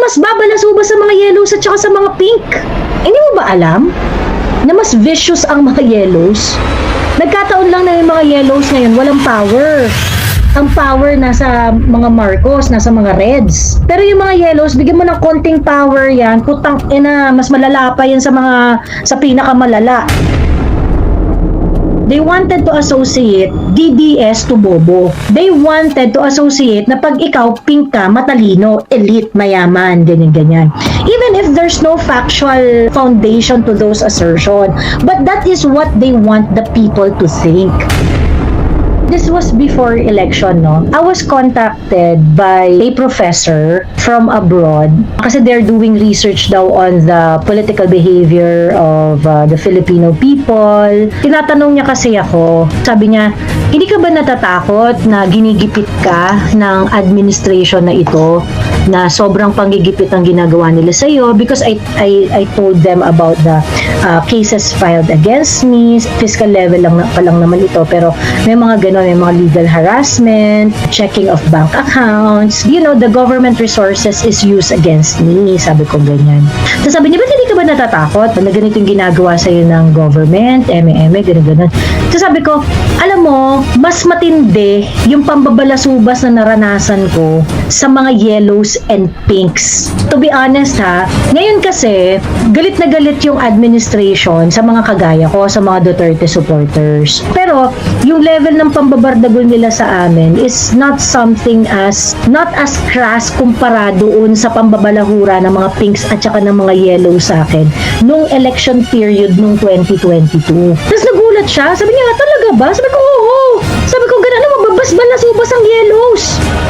mas babalasuba sa mga yellows at saka sa mga pink. Hindi mo ba alam na mas vicious ang mga yellows? Nagkataon lang na yung mga yellows ngayon walang power. Ang power nasa mga Marcos, nasa mga Reds. Pero yung mga yellows, bigyan mo ng konting power yan, putang ina, mas malala pa yan sa pinakamalala. They wanted to associate DDS to Bobo. They wanted to associate na pag ikaw pink ka, matalino, elite, mayaman, ganyan-ganyan. Even if there's no factual foundation to those assertions. But that is what they want the people to think. This was before election, no? I was contacted by a professor from abroad kasi they're doing research daw on the political behavior of the Filipino people. Tinatanong niya kasi ako, sabi niya, hindi ka ba natatakot na ginigipit ka ng administration na ito, na sobrang panggigipit ang ginagawa nila sa iyo? Because I told them about the cases filed against me. Fiscal level lang pa lang naman ito, pero may mga ganon, may mga legal harassment, checking of bank accounts. You know, the government resources is used against me. Sabi ko ganyan. So sabi niya, ba't hindi ka ba natatakot na ganito yung ginagawa sa'yo ng government, ganun-ganun. So sabi ko, alam mo, mas matindi yung pambabalasubas na naranasan ko sa mga yellows and pinks. To be honest ha, ngayon kasi, galit na galit yung administration sa mga kagaya ko, sa mga Duterte supporters. Pero, yung level ng pambabardagol nila sa amin is not not as crass kumpara doon sa pambabalahura ng mga pinks at saka ng mga yellow sa akin nung election period nung 2022. Tapos nagulat siya, sabi niya, talaga ba? Sabi ko, oo. Sabi ko, ganun, babas-balasubas ang yellows.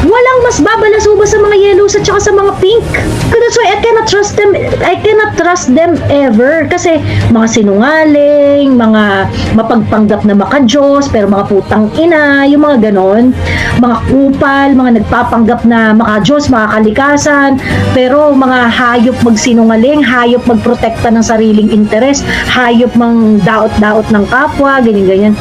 Walang mas babalasubas sa mga yellows at saka sa mga pink. That's why I cannot trust them ever. Kasi mga sinungaling, mga mapagpanggap na makajos, pero mga putang ina, yung mga ganon. Mga kupal, mga nagpapanggap na makajos, makakalikasan, pero mga hayop magsinungaling, hayop magprotekta ng sariling interes, hayop mang daot-daot ng kapwa, ganyan-ganyan.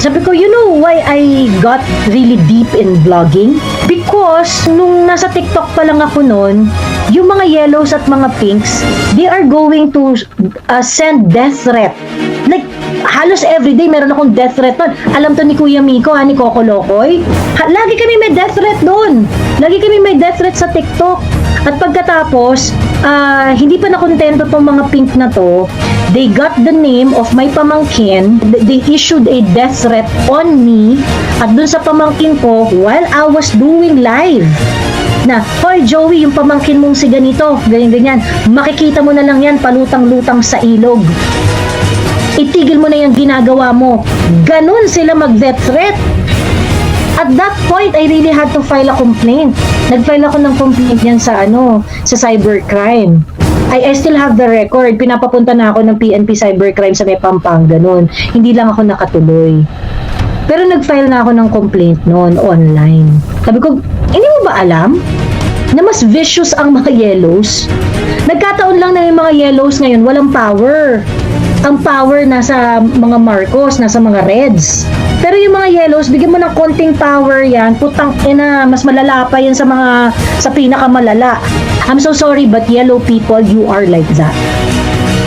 Sabi ko, you know why I got really deep in vlogging? Because nung nasa TikTok pa lang ako noon, yung mga yellows at mga pinks, they are going to send death threat. Like, halos everyday meron akong death threat nun. Alam to ni Kuya Miko, ni Coco Locoy. Lagi kami may death threat doon. Lagi kami may death threat sa TikTok. At pagkatapos, hindi pa nakontento tong mga pink na to, they got the name of my pamangkin, they issued a death threat on me, at dun sa pamangkin ko, while I was doing live, na, hoy Joey, yung pamangkin mong si ganito, ganyan-ganyan, makikita mo na lang yan, palutang-lutang sa ilog. Itigil mo na yung ginagawa mo. Ganun sila mag-death threat. At that point, I really had to file a complaint. Nag-file ako ng complaint yan sa cybercrime. I still have the record. Pinapapunta na ako ng PNP cybercrime sa may Pampanga noon. Hindi lang ako nakatuloy. Pero nag-file na ako ng complaint noon online. Sabi ko, hindi mo ba alam na mas vicious ang mga yellows? Nagkataon lang na yung mga yellows ngayon walang power. Ang power nasa mga Marcos, nasa mga Reds. Pero yung mga yellows, bigyan mo ng konting power yan, putang ina, mas malala pa yan sa pinakamalala. I'm so sorry, but yellow people, you are like that.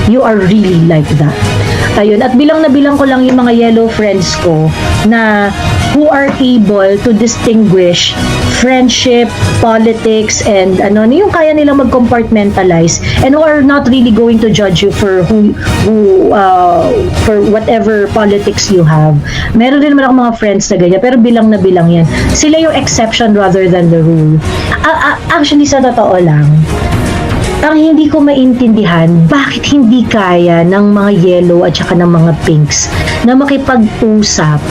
You are really like that. Ayun, at bilang na bilang ko lang yung mga yellow friends ko na who are able to distinguish friendship, politics, and yung kaya nilang mag-compartmentalize, and who are not really going to judge you for for whatever politics you have. Meron din naman ako mga friends na ganyan, pero bilang na bilang yan. Sila yung exception rather than the rule. Actually, sa totoo lang, ang hindi ko maintindihan, bakit hindi kaya ng mga yellow at saka ng mga pinks na makipag-usap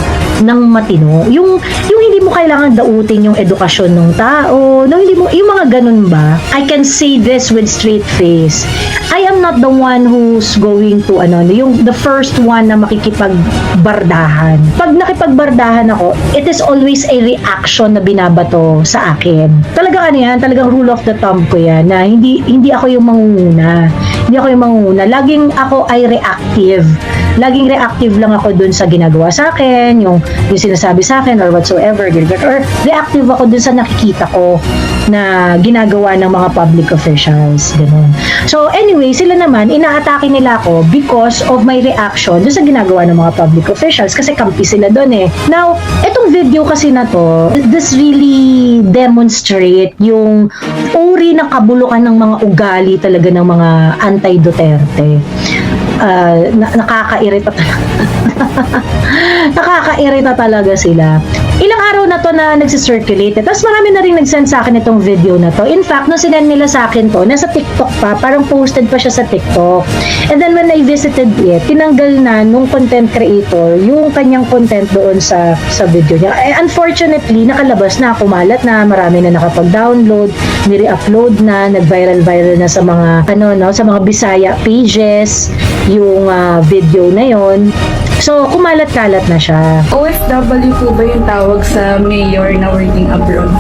ng matino. Yung hindi mo kailangan dautin yung edukasyon ng tao, yung mga ganun ba? I can say this with straight face. I am not the one who's going to yung the first one na makikipagbardahan. Pag nakipagbardahan ako, it is always a reaction na binabato sa akin. Talagang rule of the thumb ko yan, na hindi ako yung mangunguna. Hindi ako yung mangunguna. Laging ako ay reactive. laging reactive lang ako dun sa ginagawa sa akin, yung sinasabi sa akin or whatsoever, or reactive ako dun sa nakikita ko na ginagawa ng mga public officials, ganun. So anyway, sila naman, inaatake nila ako because of my reaction dun sa ginagawa ng mga public officials kasi kampi sila dun eh. Now, etong video kasi na to, this really demonstrate yung uri ng kabulukan ng mga ugali talaga ng mga anti-Duterte. Nakakairita talaga. Nakakairita talaga sila. Ilang araw na to na nagsisirculate. Tapos marami na rin nag-send sa akin itong video na to. In fact, nung sinend nila sa akin to, nasa TikTok pa, parang posted pa siya sa TikTok. And then when I visited it, tinanggal na nung content creator yung kanyang content doon sa video niya. Unfortunately, nakalabas na, kumalat na, marami na nakapag-download, nire-upload na, nag-viral na sa mga sa mga Bisaya pages yung video na yon. So, kumalat-kalat na siya. OFW po ba yung tawag sa mayor na working abroad?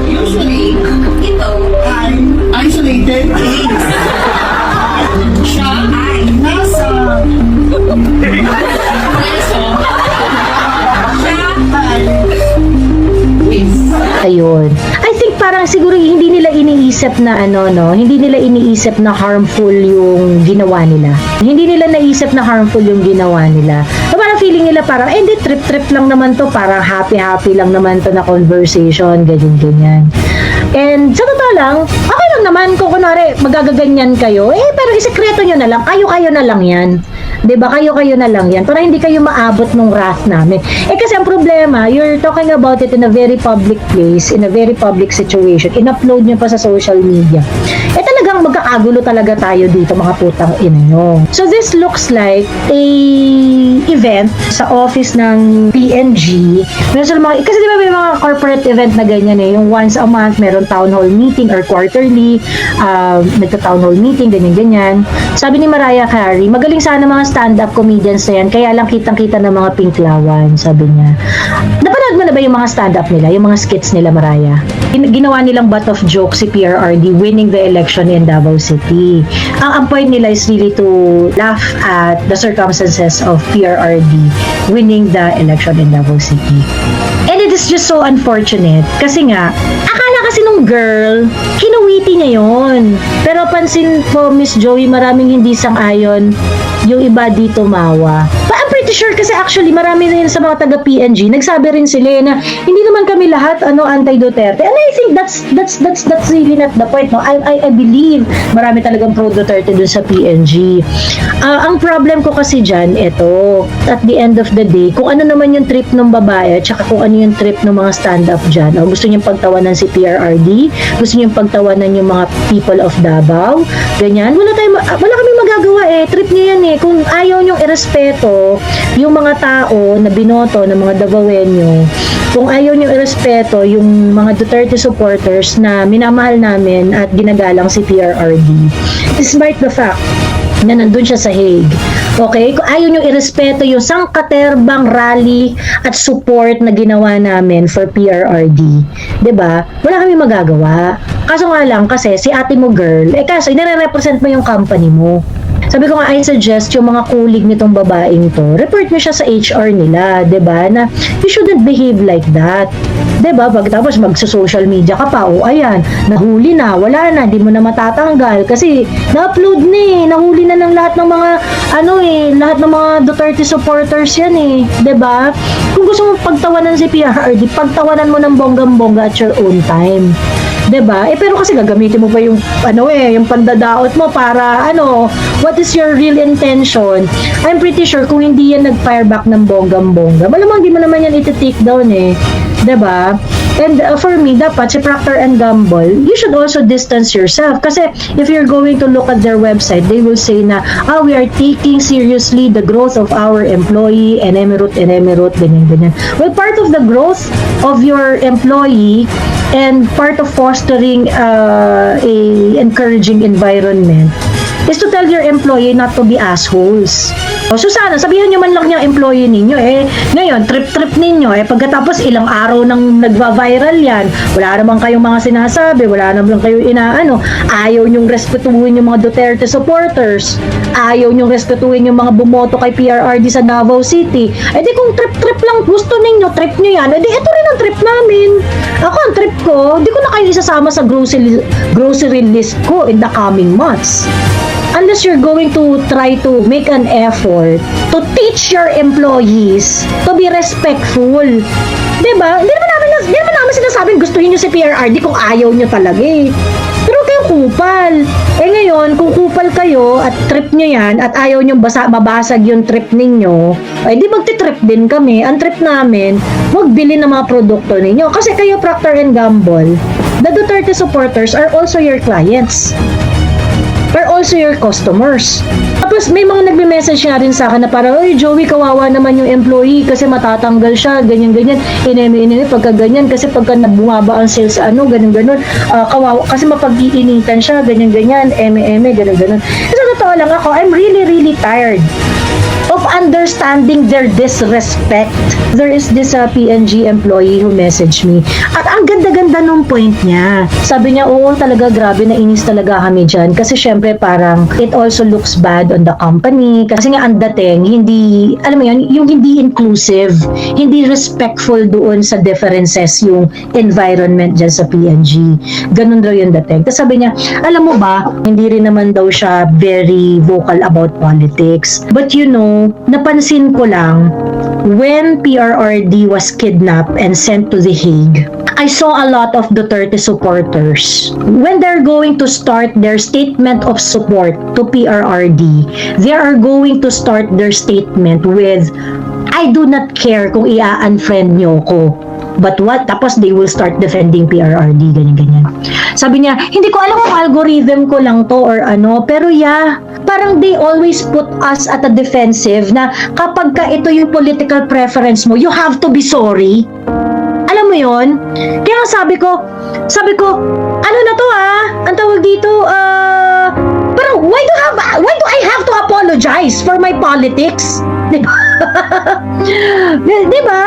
Usually, ito ay isolated case. Siya ay nasa Ayun. I think parang siguro hindi nila iniisip na hindi nila iniisip na harmful yung ginawa nila. Hindi nila naisip na harmful yung ginawa nila. So parang feeling nila parang, hindi, trip-trip lang naman to, parang happy-happy lang naman to na conversation, ganyan-ganyan. And sa totoo lang, okay lang naman kung kunwari magagaganyan kayo, pero isekreto nyo na lang, kayo-kayo na lang yan. 'Di ba? Kayo-kayo na lang 'yan para hindi kayo maabot ng wrath namin. Kasi ang problema, you're talking about it in a very public place, in a very public situation. In-upload niyo pa sa social media. Talagang magkakagulo talaga tayo dito, mga putang ina nyo. So this looks like a event sa office ng PNG. Kasi di ba may mga corporate event na ganyan yung once a month meron town hall meeting or quarterly, nagta-town hall meeting, ganyan-ganyan. Sabi ni Mariah Carey, magaling sana mga stand-up comedians na yan, kaya lang kitang-kita ng mga pinklawan, sabi niya. Napanood mo na ba yung mga stand-up nila, yung mga skits nila, Mariah? Ginawa nilang butt of joke si PRRD winning the election in Davao City. Ang point nila is really to laugh at the circumstances of PRRD winning the election in Davao City. And it is just so unfortunate kasi nga, akala kasi nung girl, kinuwiti niya yun. Pero pansin ko, Miss Joey, maraming hindi sang-ayon yung iba dito mawa. But I'm pretty sure kasi actually marami rin sa mga taga PNG nagsabi rin sila na hindi naman kami lahat anti-Duterte. And I think that's really not the point, no. I believe marami talagang pro Duterte dun sa PNG. Ang problem ko kasi diyan ito, at the end of the day, kung ano naman yung trip ng babae at saka kung ano yung trip ng mga stand-up diyan. Gusto niyang pagtawanan si PRRD, gusto niyang pagtawanan yung mga people of Davao, ganyan. Wala kaming magagawa trip niya yan kung ayaw niyong irespeto yung mga tao na binoto ng mga Davaoenyo, kung ayaw niyong irespeto yung mga Duterte supporters na minamahal namin at ginagalang si PRRD, despite the fact na nandun siya sa Hague. Okay? Kung ayaw nyo irespeto yung sangkaterbang rally at support na ginawa namin for PRRD, 'di ba? Wala kami magagawa. Kaso nga lang kasi si ate mo girl, kaso inire-represent mo yung company mo. Sabi ko nga, I suggest yung mga kulig nitong babaeng to, report nyo siya sa HR nila, 'di ba? Na you shouldn't behave like that. 'Di ba? Tapos magso-social media ka pa, ayan, nahuli na, wala na, di mo na matatanggal kasi na-upload na nahuli na ng lahat ng mga lahat ng mga Duterte supporters yan 'di ba? Kung gusto mo pagtawanan si PRRD, pagtawanan mo ng bonggang-bongga at your own time. 'Di ba? Pero kasi gagamitin mo pa yung yung pandadaot mo para what is your real intention? I'm pretty sure kung hindi yan nag-fire back ng bonggang-bongga, malamang di mo naman yan iti-take down 'di ba? And for me, dapat si Procter & Gamble, you should also distance yourself. Kasi if you're going to look at their website, they will say na, we are taking seriously the growth of our employee, and emirate, ganyan. Well, part of the growth of your employee and part of fostering a encouraging environment is to tell your employee not to be assholes. So sana, sabihan nyo man lang yung employee ninyo, ngayon, trip-trip ninyo, pagkatapos ilang araw nang nagva-viral yan, wala naman kayong mga sinasabi, wala naman kayong inaano, ayaw nyong respetuhin yung mga Duterte supporters, ayaw nyong respetuhin yung mga bumoto kay PRRD sa Davao City, di kung trip-trip lang gusto ninyo, trip nyo yan, ito rin ang trip namin. Ako, ang trip ko, di ko na kayo isasama sa grocery list ko in the coming months. Unless you're going to try to make an effort to teach your employees to be respectful. Diba? Hindi naman namin sinasabing gustuhin nyo si PRRD kung ayaw nyo talaga Pero kayong kupal. Ngayon, kung kupal kayo at trip nyo yan at ayaw nyo mabasag yung trip ninyo, di magti-trip din kami. Ang trip namin, magbili ng mga produkto ninyo. Kasi kayo, Procter & Gamble, the Duterte supporters are also your clients. Are also your customers. Tapos may mga nagme-message nga rin sa akin na parang, oy Joey, kawawa naman yung employee kasi matatanggal siya, ganyan-ganyan, ineme pagka ganyan, kasi pagka bumaba ang sales, ganun-ganun, kawawa, kasi mapag-iinitan siya, ganyan-ganyan, eme, ganun-ganun. Sa totoo lang ako, I'm really, really tired of understanding their disrespect. There is this PNG employee who messaged me. At ang ganda-ganda nung point niya. Sabi niya, oo talaga, grabe, nainis talaga kami dyan. Kasi syempre parang it also looks bad on the company. Kasi nga ang dating, hindi, alam mo yun, yung hindi inclusive, hindi respectful doon sa differences yung environment dyan sa PNG. Ganun daw yung dating. Tapos sabi niya, alam mo ba, hindi rin naman daw siya very vocal about politics. But you know, napansin ko lang, when PRRD was kidnapped and sent to The Hague, I saw a lot of Duterte supporters. When they're going to start their statement of support to PRRD, they are going to start their statement with, I do not care kung i-unfriend nyo ko. But what? Tapos they will start defending PRRD, ganyan-ganyan. Sabi niya, hindi ko alam kung algorithm ko lang to or ano, pero parang they always put us at a defensive na kapag ka ito yung political preference mo, you have to be sorry. Alam mo yon? Kaya sabi ko, ano na to ang tawag dito, parang why do I have to apologize for my politics? Diba?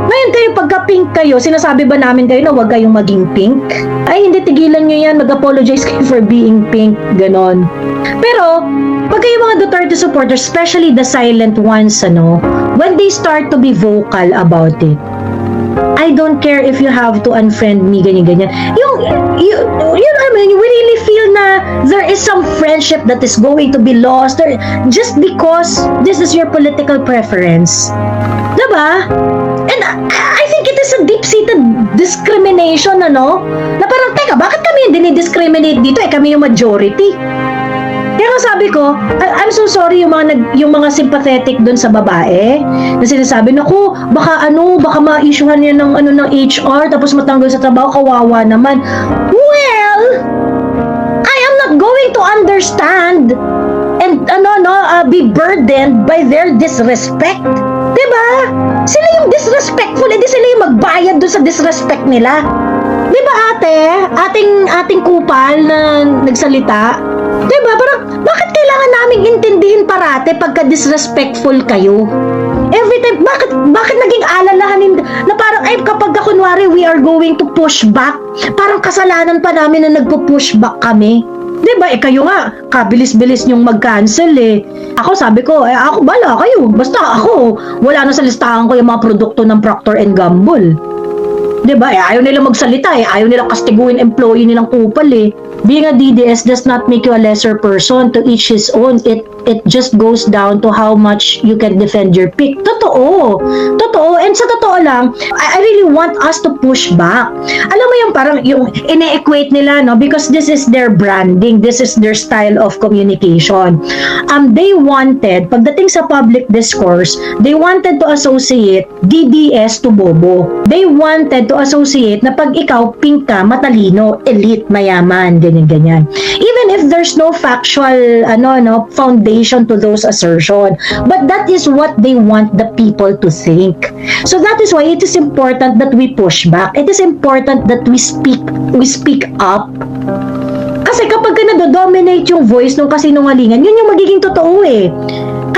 Ngayon kayo, pagka-pink kayo, sinasabi ba namin kayo na huwag kayong maging pink? Ay, hindi, tigilan nyo yan, mag-apologize kayo for being pink, ganon. Pero, pag kayo mga Duterte supporters, especially the silent ones, when they start to be vocal about it, I don't care if you have to unfriend me, ganyan-ganyan. You really feel na there is some friendship that is going to be lost just because this is your political preference. Diba? And I think it is a deep-seated discrimination, na parang, teka, bakit kami yung dinidiscriminate dito? Kami yung majority. Kaya nga sabi ko, I'm so sorry yung mga sympathetic dun sa babae na sinasabi na baka ma-issuehan niya ng HR tapos matanggal sa trabaho, kawawa naman. Well, I am not going to understand and be burdened by their disrespect. Diba? Sila yung disrespectful, di sila yung magbayad dun sa disrespect nila. Diba ating kupal na nagsalita? Diba? Parang, bakit kailangan naming intindihin parate pagka disrespectful kayo? Every time, bakit naging alalahanin na parang, kapag kunwari we are going to push back, parang kasalanan pa namin na nagpo-push back kami. Diba? Kayo nga, kabilis-bilis nyong mag-cancel Ako sabi ko, ako bala kayo. Basta ako, wala na sa listahan ko yung mga produkto ng Procter & Gamble. Diba? Ayaw nila magsalita ayaw nila kastiguin employee nilang kupal Being a DDS does not make you a lesser person. To each his own. It just goes down to how much you can defend your pick. Totoo. And sa totoo lang, I really want us to push back. Alam mo yung parang yung ine-equate nila, because this is their branding, this is their style of communication. They wanted, pagdating sa public discourse, they wanted to associate DDS to bobo. They wanted to associate na pag ikaw pink ka, matalino, elite, mayaman, ganyan. Even if there's no factual foundation to those assertions, but that is what they want the people to think. So that is why it is important that we push back. It is important that we speak up. Kasi kapag ka nado-dominate yung voice ng kasinungalingan, yun yung magiging totoo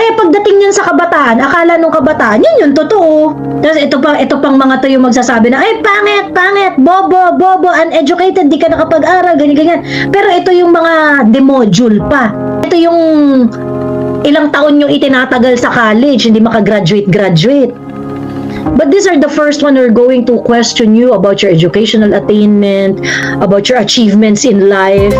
Kaya pagdating yan sa kabataan, akala nung kabataan, yun yung totoo. Tapos ito pang mga to yung magsasabi na, ay, pangit, bobo, uneducated, di ka nakapag-aral, ganyan. Pero ito yung mga demodule pa. Ito yung ilang taon yung itinatagal sa college, hindi makagraduate. But these are the first one who are going to question you about your educational attainment, about your achievements in life.